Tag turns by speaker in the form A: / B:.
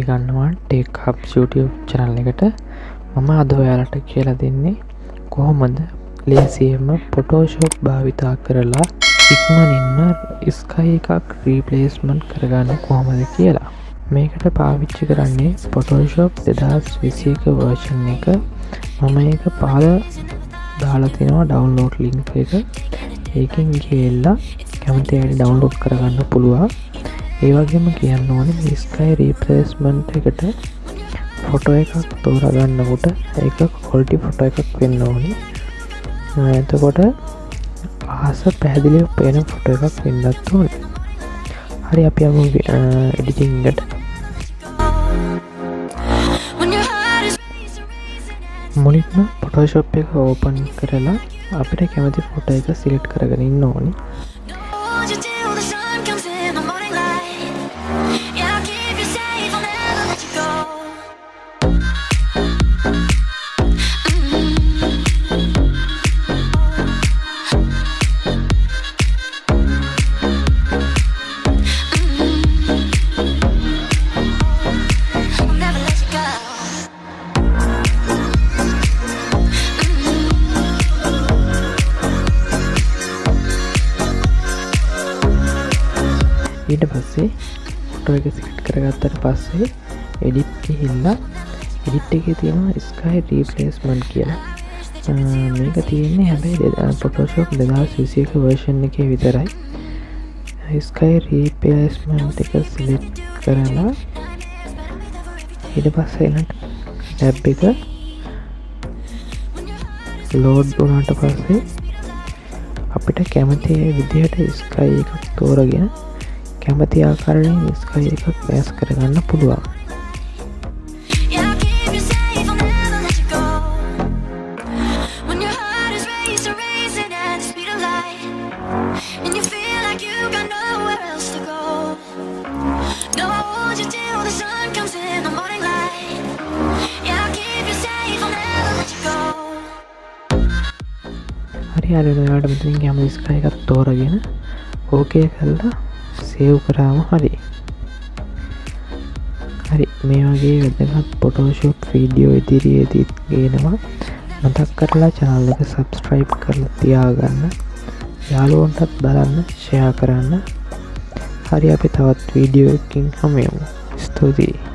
A: පිළිගන්නවා tech hubs YouTube channel එකට. මම අද ඔයාලට කියලා දෙන්නේ කොහොමද ලේසියෙන්ම Photoshop භාවිතා කරලා ඉක්මනින්ම sky එකක් replacement කරගන්න කොහොමද කියලා. මේකට පාවිච්චි කරන්නේ Photoshop 2021 version එක. මම ඒක පහල දාලා තියෙනවා download link එක. ඒකෙන් ගිහලා කැමති අයට download කරගන්න පුළුවන්. ඒ වගේම කියන්න ඕනේ sky replacement එකට ෆොටෝ එකක් තෝරගන්නකොට ඒක quality ෆොටෝ එකක් වෙන්න ඕනේ. එතකොට අහස පැහැදිලිව පේන ෆොටෝ එකක් වෙන්නත් ඕනේ. හරි අපි යමු editing එකට. මුලින්ම Photoshop එක open කරලා අපිට කැමති ෆොටෝ එක select කරගෙන ඉන්න ඕනේ. ඊට පස්සේ ෆොටෝ එක සිලෙක්ට් කරගත්තට පස්සේ edit ගිහිල්ලා edit එකේ තියෙනවා sky replacement කියලා. මේක තියෙන්නේ හැබැයි Photoshop 2021 version එකේ විතරයි. sky replacement එක සිලෙක්ට් කරලා ඊට පස්සේ එලන්ට tab එක load වුණාට පස්සේ අපිට කැමති විදිහට sky එකක් තෝරගෙන කැමති ආකාරයෙන් sky එකක් වෙනස් කරගන්න පුළුවන්. හරි ඔයාලට මෙතනින් කැමති sky එකක් තෝරගෙන ඕකේ කරලා සේව් කරාම හරි මේ වගේ වැදගත් Photoshop වීඩියෝ ඉදිරියේදී ගේනවා. මතක් කරලා channel එක subscribe කරලා තියාගන්න. යාළුවන්ටත් බලන්න share කරන්න. හරි අපි තවත් වීඩියෝ එකකින් හමු වෙමු. ස්තුතියි.